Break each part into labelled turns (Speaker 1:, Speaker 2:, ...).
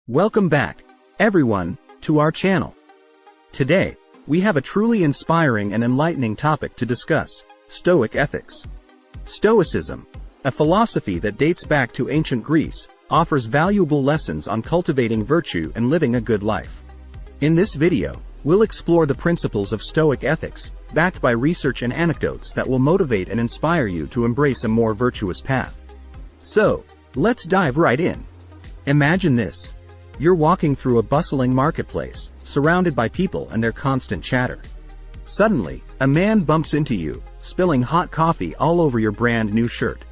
Speaker 1: Welcome back, everyone, to our channel. Today, we have a truly inspiring and enlightening topic to discuss: Stoic ethics. Stoicism, a philosophy that dates back to ancient Greece, offers valuable lessons on cultivating virtue and living a good life. In this video, we'll explore the principles of Stoic ethics, backed by research and anecdotes that will motivate and inspire you to embrace a more virtuous path. So, let's dive right in. Imagine this. You're walking through a bustling marketplace, surrounded by people and their constant chatter. Suddenly, a man bumps into you, spilling hot coffee all over your brand new shirt.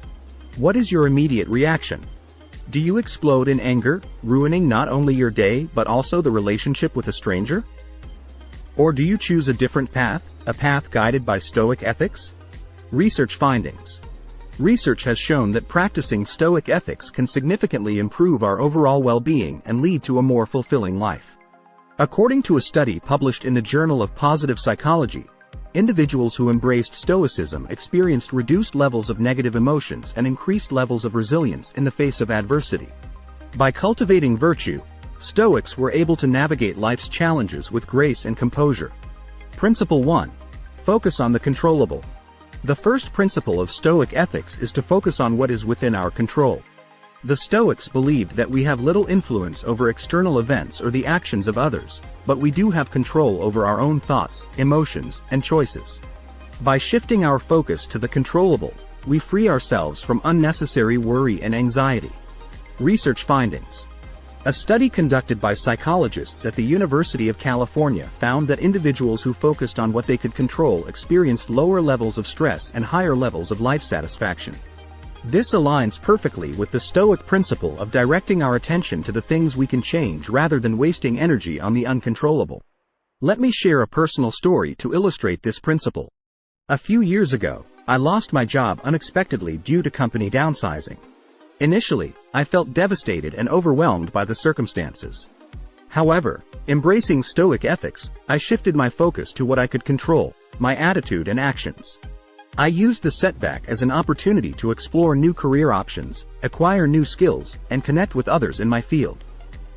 Speaker 1: What is your immediate reaction? Do you explode in anger, ruining not only your day but also the relationship with a stranger? Or do you choose a different path, a path guided by Stoic ethics? Research findings. Research has shown that practicing Stoic ethics can significantly improve our overall well-being and lead to a more fulfilling life. According to a study published in the Journal of Positive Psychology, individuals who embraced Stoicism experienced reduced levels of negative emotions and increased levels of resilience in the face of adversity. By cultivating virtue, Stoics were able to navigate life's challenges with grace and composure. Principle 1. Focus on the controllable. The first principle of Stoic ethics is to focus on what is within our control. The Stoics believed that we have little influence over external events or the actions of others, but we do have control over our own thoughts, emotions, and choices. By shifting our focus to the controllable, we free ourselves from unnecessary worry and anxiety. Research findings. A study conducted by psychologists at the University of California found that individuals who focused on what they could control experienced lower levels of stress and higher levels of life satisfaction. This aligns perfectly with the Stoic principle of directing our attention to the things we can change rather than wasting energy on the uncontrollable. Let me share a personal story to illustrate this principle. A few years ago, I lost my job unexpectedly due to company downsizing. Initially, I felt devastated and overwhelmed by the circumstances. However, embracing Stoic ethics, I shifted my focus to what I could control: my attitude and actions. I used the setback as an opportunity to explore new career options, acquire new skills, and connect with others in my field.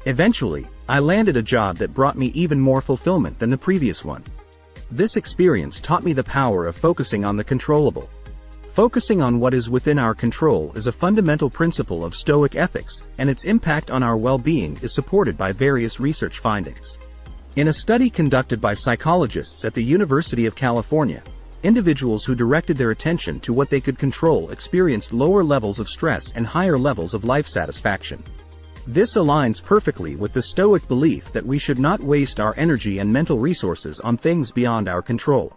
Speaker 1: Eventually, I landed a job that brought me even more fulfillment than the previous one. This experience taught me the power of focusing on the controllable. Focusing on what is within our control is a fundamental principle of Stoic ethics, and its impact on our well-being is supported by various research findings. In a study conducted by psychologists at the University of California, individuals who directed their attention to what they could control experienced lower levels of stress and higher levels of life satisfaction. This aligns perfectly with the Stoic belief that we should not waste our energy and mental resources on things beyond our control.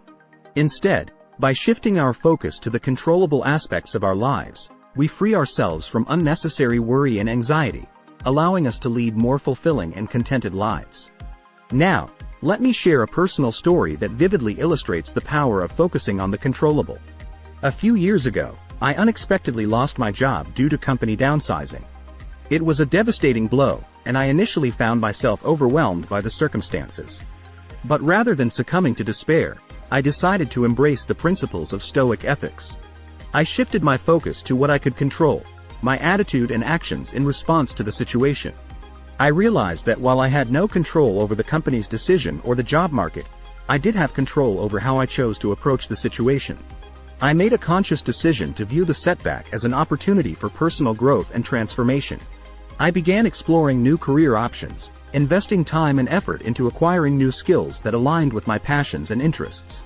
Speaker 1: Instead, by shifting our focus to the controllable aspects of our lives, we free ourselves from unnecessary worry and anxiety, allowing us to lead more fulfilling and contented lives. Now, let me share a personal story that vividly illustrates the power of focusing on the controllable. A few years ago, I unexpectedly lost my job due to company downsizing. It was a devastating blow, and I initially found myself overwhelmed by the circumstances. But rather than succumbing to despair, I decided to embrace the principles of Stoic ethics. I shifted my focus to what I could control: my attitude and actions in response to the situation. I realized that while I had no control over the company's decision or the job market, I did have control over how I chose to approach the situation. I made a conscious decision to view the setback as an opportunity for personal growth and transformation. I began exploring new career options, investing time and effort into acquiring new skills that aligned with my passions and interests.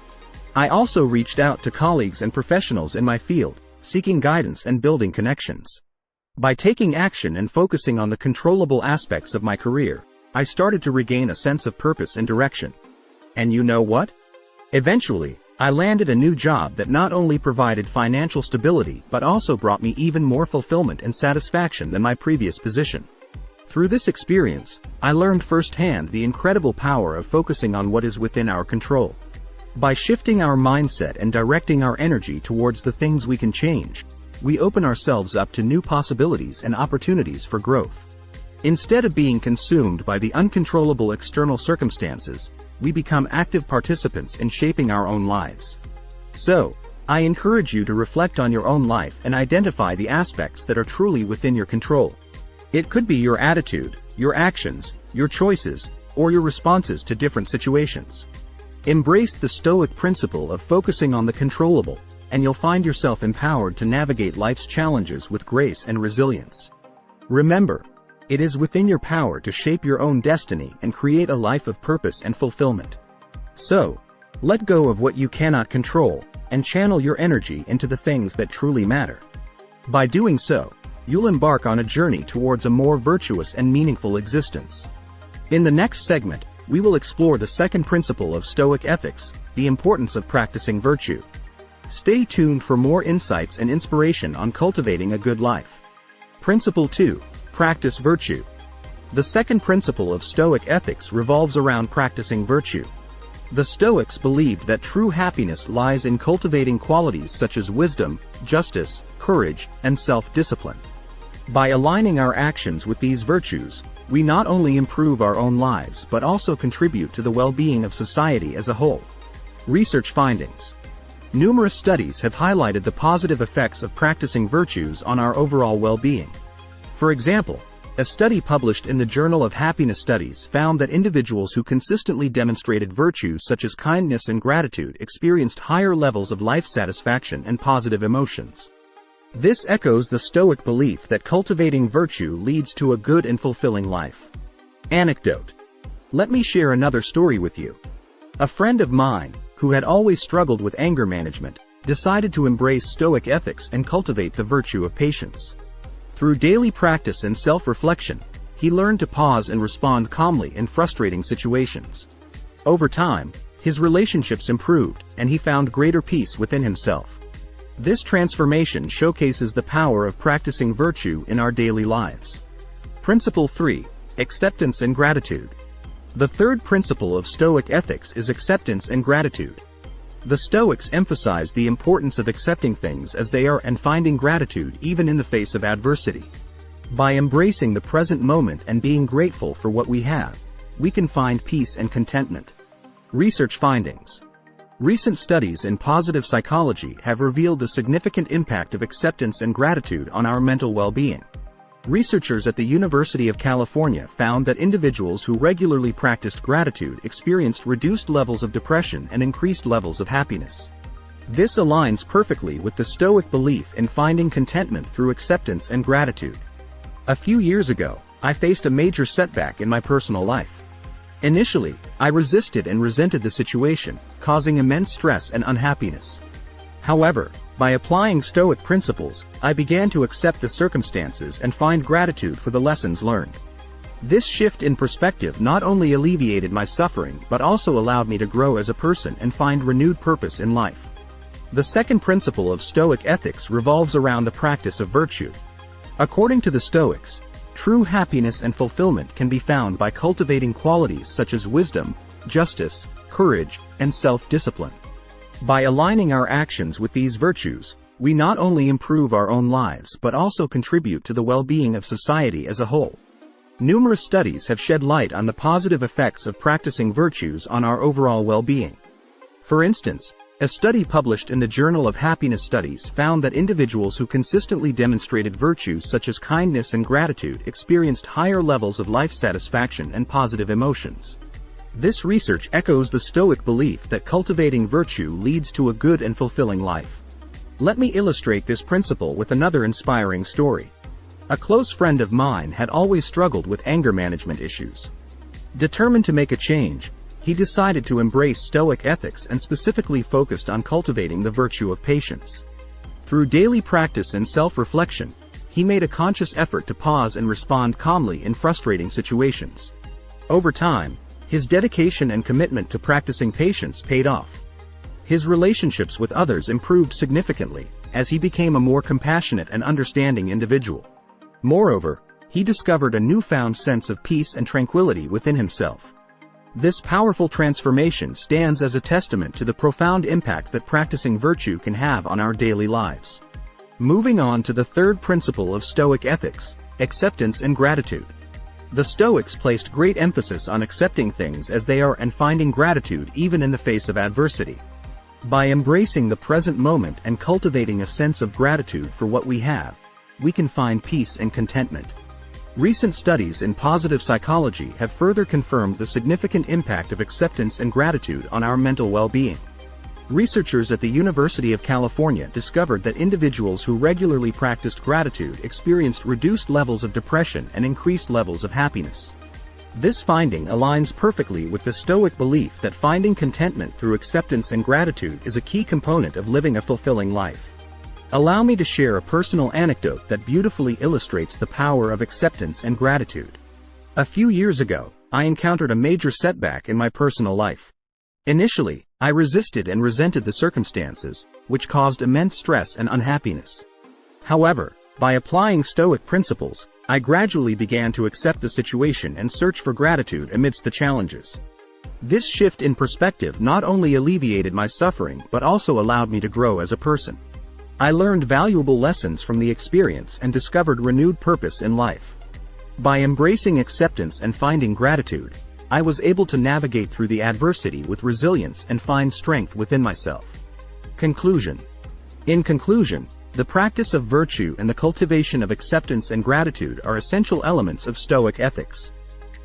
Speaker 1: I also reached out to colleagues and professionals in my field, seeking guidance and building connections. By taking action and focusing on the controllable aspects of my career, I started to regain a sense of purpose and direction. And you know what? Eventually, I landed a new job that not only provided financial stability but also brought me even more fulfillment and satisfaction than my previous position. Through this experience, I learned firsthand the incredible power of focusing on what is within our control. By shifting our mindset and directing our energy towards the things we can change, we open ourselves up to new possibilities and opportunities for growth. Instead of being consumed by the uncontrollable external circumstances, we become active participants in shaping our own lives. So, I encourage you to reflect on your own life and identify the aspects that are truly within your control. It could be your attitude, your actions, your choices, or your responses to different situations. Embrace the Stoic principle of focusing on the controllable, and you'll find yourself empowered to navigate life's challenges with grace and resilience. Remember, it is within your power to shape your own destiny and create a life of purpose and fulfillment. So, let go of what you cannot control, and channel your energy into the things that truly matter. By doing so, you'll embark on a journey towards a more virtuous and meaningful existence. In the next segment, we will explore the second principle of Stoic ethics, the importance of practicing virtue. Stay tuned for more insights and inspiration on cultivating a good life. Principle 2. Practice virtue. The second principle of Stoic ethics revolves around practicing virtue. The Stoics believed that true happiness lies in cultivating qualities such as wisdom, justice, courage, and self-discipline. By aligning our actions with these virtues, we not only improve our own lives but also contribute to the well-being of society as a whole. Research findings. Numerous studies have highlighted the positive effects of practicing virtues on our overall well-being. For example, a study published in the Journal of Happiness Studies found that individuals who consistently demonstrated virtues such as kindness and gratitude experienced higher levels of life satisfaction and positive emotions. This echoes the Stoic belief that cultivating virtue leads to a good and fulfilling life. Anecdote. Let me share another story with you. A friend of mine, who had always struggled with anger management, decided to embrace Stoic ethics and cultivate the virtue of patience. Through daily practice and self-reflection, he learned to pause and respond calmly in frustrating situations. Over time, his relationships improved, and he found greater peace within himself. This transformation showcases the power of practicing virtue in our daily lives. Principle 3. Acceptance and gratitude. The third principle of Stoic ethics is acceptance and gratitude. The Stoics emphasize the importance of accepting things as they are and finding gratitude even in the face of adversity. By embracing the present moment and being grateful for what we have, we can find peace and contentment. Research findings. Recent studies in positive psychology have revealed the significant impact of acceptance and gratitude on our mental well-being. Researchers at the University of California found that individuals who regularly practiced gratitude experienced reduced levels of depression and increased levels of happiness. This aligns perfectly with the Stoic belief in finding contentment through acceptance and gratitude. A few years ago, I faced a major setback in my personal life. Initially, I resisted and resented the situation, causing immense stress and unhappiness. However, by applying Stoic principles, I began to accept the circumstances and find gratitude for the lessons learned. This shift in perspective not only alleviated my suffering but also allowed me to grow as a person and find renewed purpose in life. The second principle of Stoic ethics revolves around the practice of virtue. According to the Stoics, true happiness and fulfillment can be found by cultivating qualities such as wisdom, justice, courage, and self-discipline. By aligning our actions with these virtues, we not only improve our own lives but also contribute to the well-being of society as a whole. Numerous studies have shed light on the positive effects of practicing virtues on our overall well-being. For instance, a study published in the Journal of Happiness Studies found that individuals who consistently demonstrated virtues such as kindness and gratitude experienced higher levels of life satisfaction and positive emotions. This research echoes the Stoic belief that cultivating virtue leads to a good and fulfilling life. Let me illustrate this principle with another inspiring story. A close friend of mine had always struggled with anger management issues. Determined to make a change, he decided to embrace Stoic ethics and specifically focused on cultivating the virtue of patience. Through daily practice and self-reflection, he made a conscious effort to pause and respond calmly in frustrating situations. Over time, his dedication and commitment to practicing patience paid off. His relationships with others improved significantly, as he became a more compassionate and understanding individual. Moreover, he discovered a newfound sense of peace and tranquility within himself. This powerful transformation stands as a testament to the profound impact that practicing virtue can have on our daily lives. Moving on to the third principle of Stoic ethics, acceptance and gratitude. The Stoics placed great emphasis on accepting things as they are and finding gratitude even in the face of adversity. By embracing the present moment and cultivating a sense of gratitude for what we have, we can find peace and contentment. Recent studies in positive psychology have further confirmed the significant impact of acceptance and gratitude on our mental well-being. Researchers at the University of California discovered that individuals who regularly practiced gratitude experienced reduced levels of depression and increased levels of happiness. This finding aligns perfectly with the Stoic belief that finding contentment through acceptance and gratitude is a key component of living a fulfilling life. Allow me to share a personal anecdote that beautifully illustrates the power of acceptance and gratitude. A few years ago, I encountered a major setback in my personal life. Initially, I resisted and resented the circumstances, which caused immense stress and unhappiness. However, by applying Stoic principles, I gradually began to accept the situation and search for gratitude amidst the challenges. This shift in perspective not only alleviated my suffering but also allowed me to grow as a person. I learned valuable lessons from the experience and discovered renewed purpose in life. By embracing acceptance and finding gratitude, I was able to navigate through the adversity with resilience and find strength within myself. Conclusion. In conclusion, the practice of virtue and the cultivation of acceptance and gratitude are essential elements of Stoic ethics.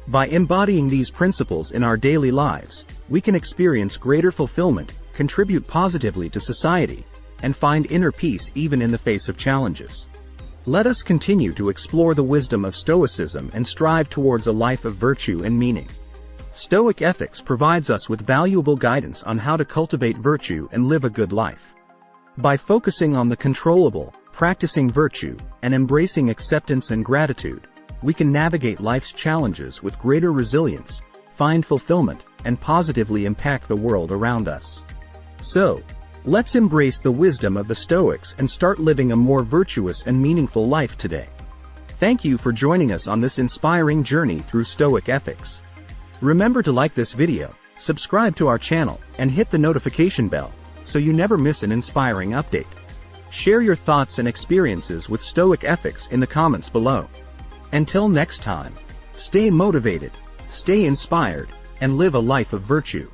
Speaker 1: By embodying these principles in our daily lives, we can experience greater fulfillment, contribute positively to society, and find inner peace even in the face of challenges. Let us continue to explore the wisdom of Stoicism and strive towards a life of virtue and meaning. Stoic ethics provides us with valuable guidance on how to cultivate virtue and live a good life. By focusing on the controllable, practicing virtue, and embracing acceptance and gratitude, we can navigate life's challenges with greater resilience, find fulfillment, and positively impact the world around us. So, let's embrace the wisdom of the Stoics and start living a more virtuous and meaningful life today. Thank you for joining us on this inspiring journey through Stoic ethics. Remember to like this video, subscribe to our channel, and hit the notification bell, so you never miss an inspiring update. Share your thoughts and experiences with Stoic ethics in the comments below. Until next time, stay motivated, stay inspired, and live a life of virtue.